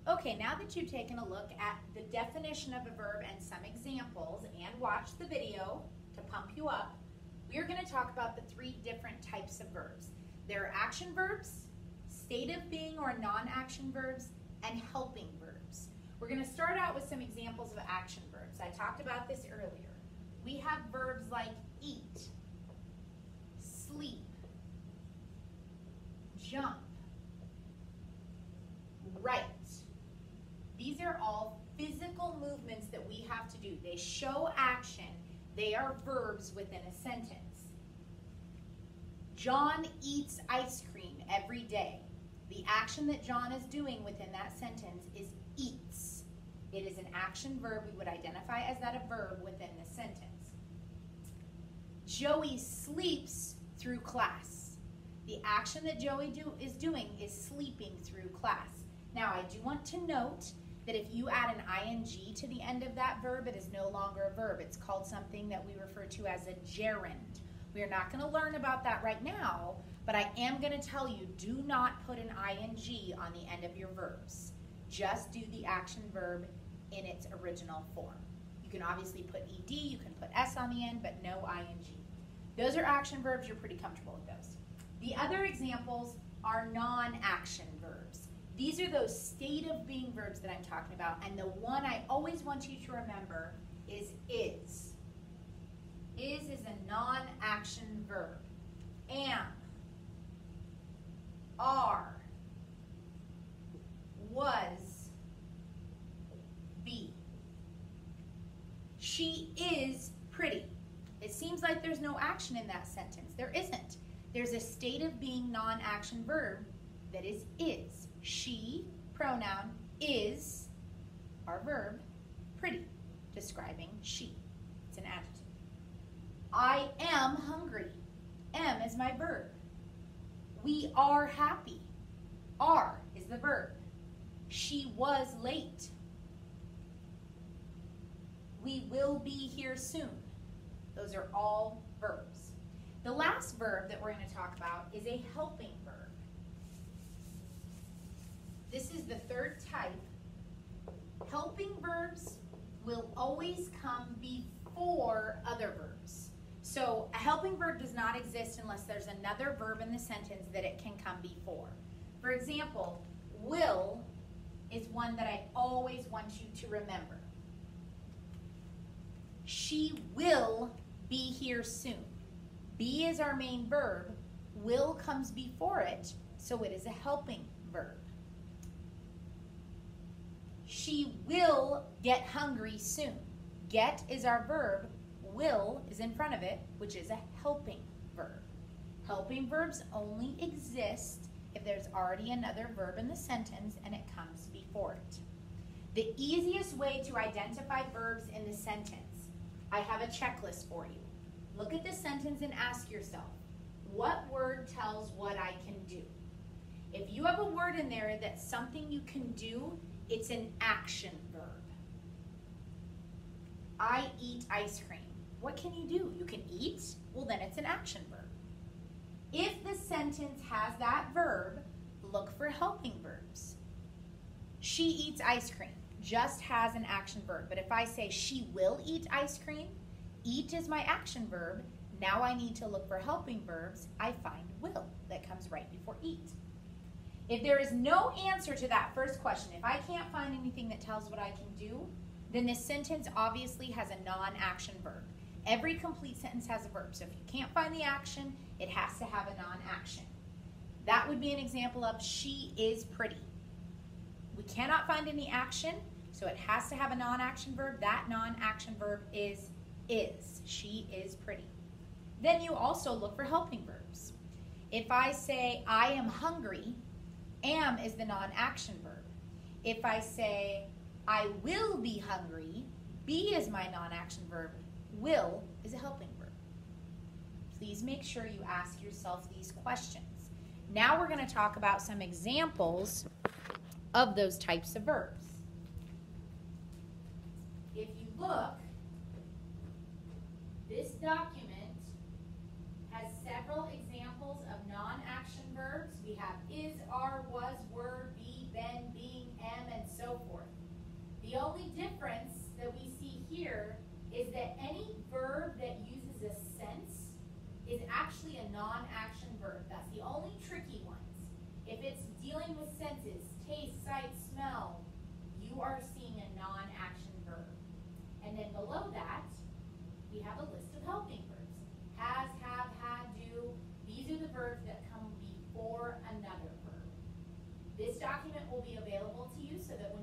Okay, now that you've taken a look at the definition of a verb and some examples and watched the video to pump you up, we are going to talk about the three different types of verbs. There are action verbs, state of being or non-action verbs, and helping verbs. We're going to start out with some examples of action verbs. I talked about this earlier. We have verbs like eat, sleep, jump, write. These are all physical movements that we have to do. They show action. They are verbs within a sentence. John eats ice cream every day. The action that John is doing within that sentence is eats. It is an action verb. We would identify as that a verb within the sentence. Joey sleeps through class. The action that Joey is doing is sleeping through class. Now, I do want to note that if you add an ing to the end of that verb, it is no longer a verb. It's called something that we refer to as a gerund. We are not going to learn about that right now, but I am going to tell you, do not put an ing on the end of your verbs. Just do the action verb in its original form. You can obviously put ed, you can put s on the end, but no ing. Those are action verbs. You're pretty comfortable with those. The other examples are non-action verbs. These are those state of being verbs that I'm talking about, and the one I always want you to remember is is. Is a non-action verb. Am, are, was, be. She is pretty. It seems like there's no action in that sentence. There isn't. There's a state of being non-action verb that is. She, pronoun, is, our verb, pretty, describing she. It's an adjective. I am hungry. Am is my verb. We are happy. Are is the verb. She was late. We will be here soon. Those are all verbs. The last verb that we're going to talk about is a helping verb. This is the third type. Helping verbs will always come before other verbs. So a helping verb does not exist unless there's another verb in the sentence that it can come before. For example, will is one that I always want you to remember. She will be here soon. Be is our main verb. Will comes before it, so it is a helping verb. She will get hungry soon. Get is our verb. Will is in front of it, which is a helping verb. Helping verbs only exist if there's already another verb in the sentence and it comes before it. The easiest way to identify verbs in the sentence, I have a checklist for you. Look at the sentence and ask yourself, what word tells what I can do? If you have a word in there that's something you can do, it's an action verb. I eat ice cream. What can you do? You can eat? Well, then it's an action verb. If the sentence has that verb, look for helping verbs. She eats ice cream. Just has an action verb. But if I say she will eat ice cream, eat is my action verb. Now I need to look for helping verbs. I find will. That comes right before eat. If there is no answer to that first question, if I can't find anything that tells what I can do, then this sentence obviously has a non-action verb. Every complete sentence has a verb. So if you can't find the action, it has to have a non-action. That would be an example of she is pretty. We cannot find any action, so it has to have a non-action verb. That non-action verb is. She is pretty. Then you also look for helping verbs. If I say I am hungry, am is the non-action verb. If I say I will be hungry, be is my non-action verb. Will is a helping verb. Please make sure you ask yourself these questions. Now we're going to talk about some examples of those types of verbs. If you look, this document has several examples of non-action verbs. We have is, are, was, were, be, been, being, am, and so actually a non-action verb. That's the only tricky ones. If it's dealing with senses, taste, sight, smell, you are seeing a non-action verb. And then below that, we have a list of helping verbs. Has, have, had, do. These are the verbs that come before another verb. This document will be available to you so that when